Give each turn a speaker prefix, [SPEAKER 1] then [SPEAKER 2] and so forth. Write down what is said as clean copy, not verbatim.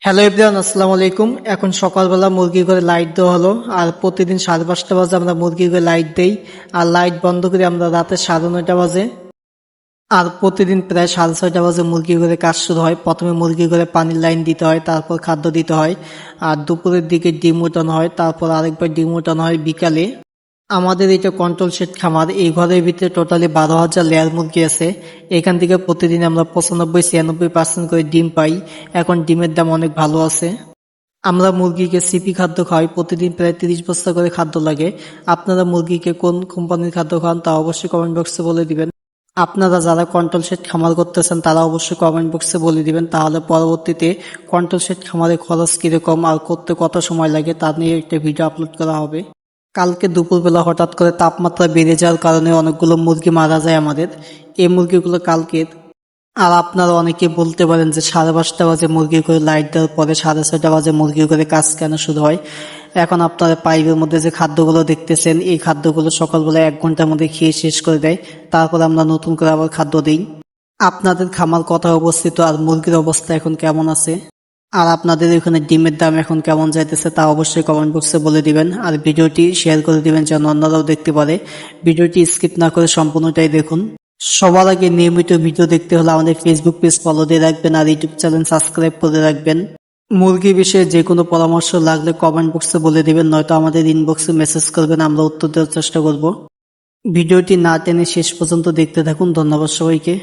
[SPEAKER 1] Hello everyone, আসসালামু আলাইকুম। এখন সকালবেলা মুরগি করে লাইট দেওয়া হলো। আর প্রতিদিন 5:30 বাজে আমরা মুরগি করে লাইট দেই, আর লাইট বন্ধ করি আমরা রাতে 9:30 বাজে। আর প্রতিদিন প্রায় 6:30 বাজে মুরগি করে কাজ শুরু হয়। প্রথমে মুরগি করে পানির লাইন দিতে হয়, তারপর খাদ্য দিতে হয়, আর দুপুরের দিকে ডিম উঠানো হয়, তারপর আরেকবার ডিম উঠানো হয় বিকালে। আমাদের এটা কন্ট্রোল শেড খামার। এই ঘরের ভিতরে টোটালি 12,000 লেয়ার মুরগি আছে। এখান থেকে প্রতিদিন আমরা 95-96% করে ডিম পাই। এখন ডিমের দাম অনেক ভালো আছে। আমরা মুরগিকে সিপি খাদ্য খাওয়াই, প্রতিদিন প্রায় 30 বস্তা করে খাদ্য লাগে। আপনারা মুরগিকে কোন কোম্পানির খাদ্য খান তা অবশ্যই কমেন্ট বক্সে বলে দিবেন। আপনারা যারা কন্ট্রোল শেড খামার করতেছেন তারা অবশ্যই কমেন্ট বক্সে বলে দিবেন, তাহলে পরবর্তীতে কন্ট্রোল শেড খামারের খরচ কিরকম আর করতে কত সময় লাগে তা নিয়ে একটা ভিডিও আপলোড করা হবে। কালকে দুপুরবেলা হঠাৎ করে তাপমাত্রা বেড়ে যাওয়ার কারণে অনেকগুলো মুরগি মারা যায় আমাদের। এই মুরগিগুলো কালকের। আর আপনারা অনেকে বলতে পারেন যে 5:30 বাজে মুরগি করে লাইট দেওয়ার পরে 6:30 বাজে মুরগি করে কাজ কেন শুরু হয়। এখন আপনারা পাইপের মধ্যে যে খাদ্যগুলো দেখতেছেন, এই খাদ্যগুলো সকালবেলা 1 ঘন্টার মধ্যে খেয়ে শেষ করে দেয়। তারপর আমরা নতুন করে আবার খাদ্য দিই। আপনাদের খামার কোথায় অবস্থিত আর মুরগির অবস্থা এখন কেমন আছে, আর আপনাদের এখানে ডিমের দাম এখন কেমন যাইতেছে তা অবশ্যই কমেন্ট বক্সে বলে দিবেন। আর ভিডিওটি শেয়ার করে দিবেন যেন অন্যরাও দেখতে পারে। ভিডিওটি স্কিপ না করে সম্পূর্ণটাই দেখুন। সবার আগে নিয়মিত ভিডিও দেখতে হলে আমাদের ফেসবুক পেজ ফলো দিয়ে রাখবেন আর ইউটিউব চ্যানেল সাবস্ক্রাইব করে রাখবেন। মুরগি বিষয়ে যে কোনো পরামর্শ লাগলে কমেন্ট বক্সে বলে দিবেন, নয়তো আমাদের ইনবক্সে মেসেজ করবেন, আমরা উত্তর দেওয়ার চেষ্টা করব। ভিডিওটি না টেনে শেষ পর্যন্ত দেখতে থাকুন। ধন্যবাদ সবাইকে।